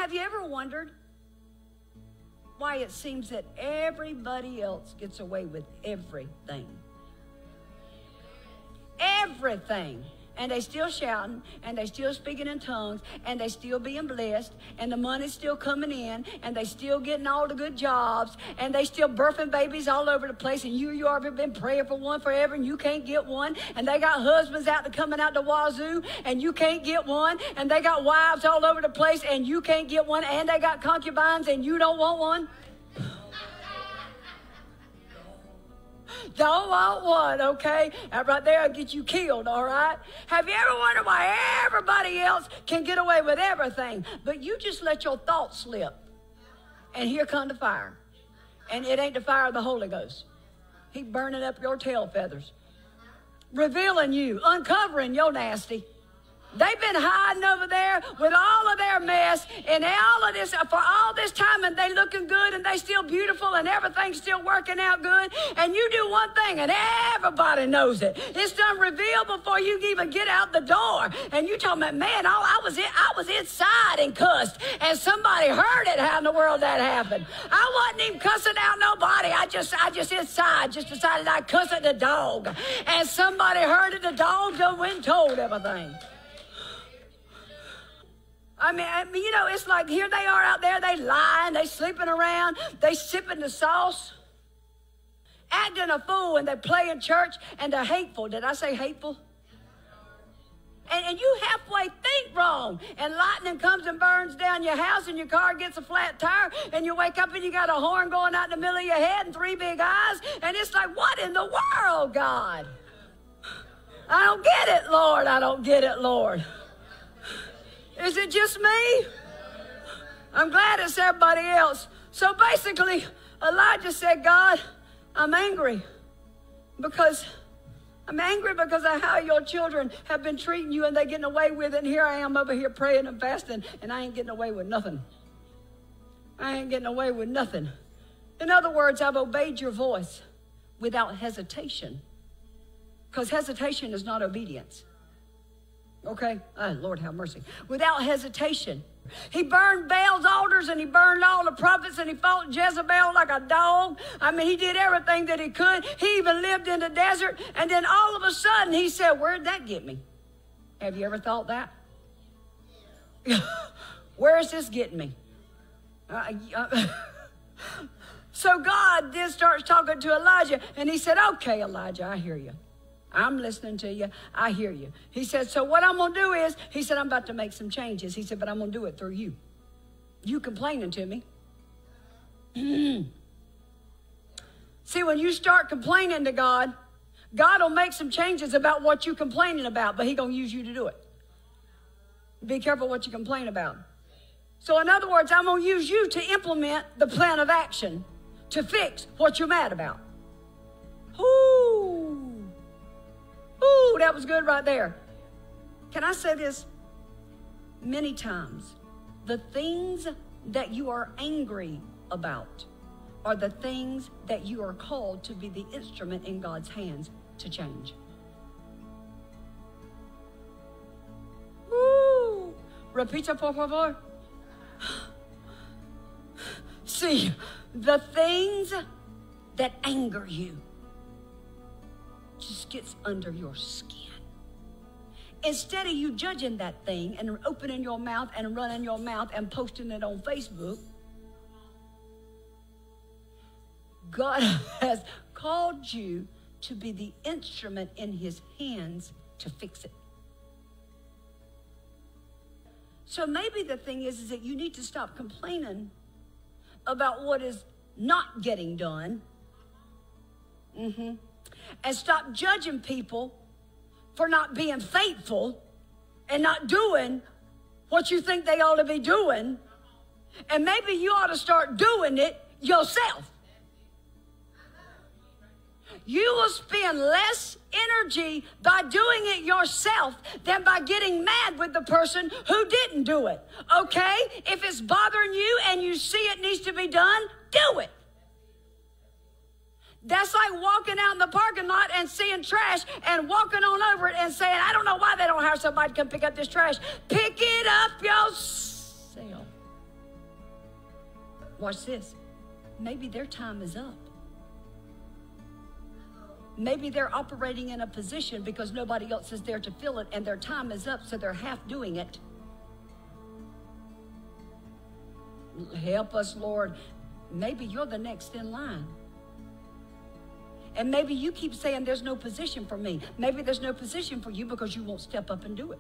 have you ever wondered why it seems that everybody else gets away with everything? Everything. And they still shouting, and they still speaking in tongues, and they still being blessed, and the money's still coming in, and they still getting all the good jobs, and they still birthing babies all over the place, and you ever been praying for one forever, and you can't get one, and they got husbands out there coming out the wazoo, and you can't get one, and they got wives all over the place, and you can't get one, and they got concubines, and you don't want one. Don't want one, okay? That right there will get you killed, all right? Have you ever wondered why everybody else can get away with everything, but you just let your thoughts slip, and here come the fire, and it ain't the fire of the Holy Ghost. He burning up your tail feathers, revealing you, uncovering your nasty. They've been hiding over there with all of their mess and all of this for all this time, and they looking good, and they still beautiful, and everything's still working out good. And you do one thing, and everybody knows it. It's done revealed before you even get out the door. And you talking about, man, I was inside and cussed, and somebody heard it. How in the world that happened? I wasn't even cussing out nobody. I just inside just decided I'd cuss at the dog, and somebody heard it. The dog done went and told everything. I mean, you know, it's like here they are out there, they lying, they sleeping around, they sipping the sauce, acting a fool, and they play in church, and they're hateful. Did I say hateful? And you halfway think wrong, and lightning comes and burns down your house, and your car gets a flat tire, and you wake up and you got a horn going out in the middle of your head and 3 big eyes, and it's like, what in the world, God? I don't get it, Lord. I don't get it, Lord. Is it just me? I'm glad it's everybody else. So basically, Elijah said, God, I'm angry because of how your children have been treating you, and they're getting away with it. And here I am over here praying and fasting, and I ain't getting away with nothing. I ain't getting away with nothing. In other words, I've obeyed your voice without hesitation, because hesitation is not obedience. Okay? Oh, Lord have mercy. Without hesitation. He burned Baal's altars, and he burned all the prophets, and he fought Jezebel like a dog. I mean, he did everything that he could. He even lived in the desert. And then all of a sudden, he said, where'd that get me? Have you ever thought that? Where is this getting me? So God then starts talking to Elijah, and he said, okay, Elijah, I hear you. I'm listening to you. I hear you. He said, so what I'm going to do is, he said, I'm about to make some changes. He said, but I'm going to do it through you. You complaining to me. See, when you start complaining to God, God will make some changes about what you're complaining about, but he's going to use you to do it. Be careful what you complain about. So in other words, I'm going to use you to implement the plan of action to fix what you're mad about. Ooh. Ooh, that was good right there. Can I say this? Many times, the things that you are angry about are the things that you are called to be the instrument in God's hands to change. Ooh. Repita, por favor. See, the things that anger you just gets under your skin. Instead of you judging that thing and opening your mouth and running your mouth and posting it on Facebook, God has called you to be the instrument in his hands to fix it. So maybe the thing is that you need to stop complaining about what is not getting done. And stop judging people for not being faithful and not doing what you think they ought to be doing. And maybe you ought to start doing it yourself. You will spend less energy by doing it yourself than by getting mad with the person who didn't do it. Okay? If it's bothering you and you see it needs to be done, do it. That's like walking out in the parking lot and seeing trash and walking on over it and saying, I don't know why they don't hire somebody to come pick up this trash. Pick it up yourself. Watch this. Maybe their time is up. Maybe they're operating in a position because nobody else is there to fill it, and their time is up, so they're half doing it. Help us, Lord. Maybe you're the next in line. And maybe you keep saying there's no position for me. Maybe there's no position for you because you won't step up and do it.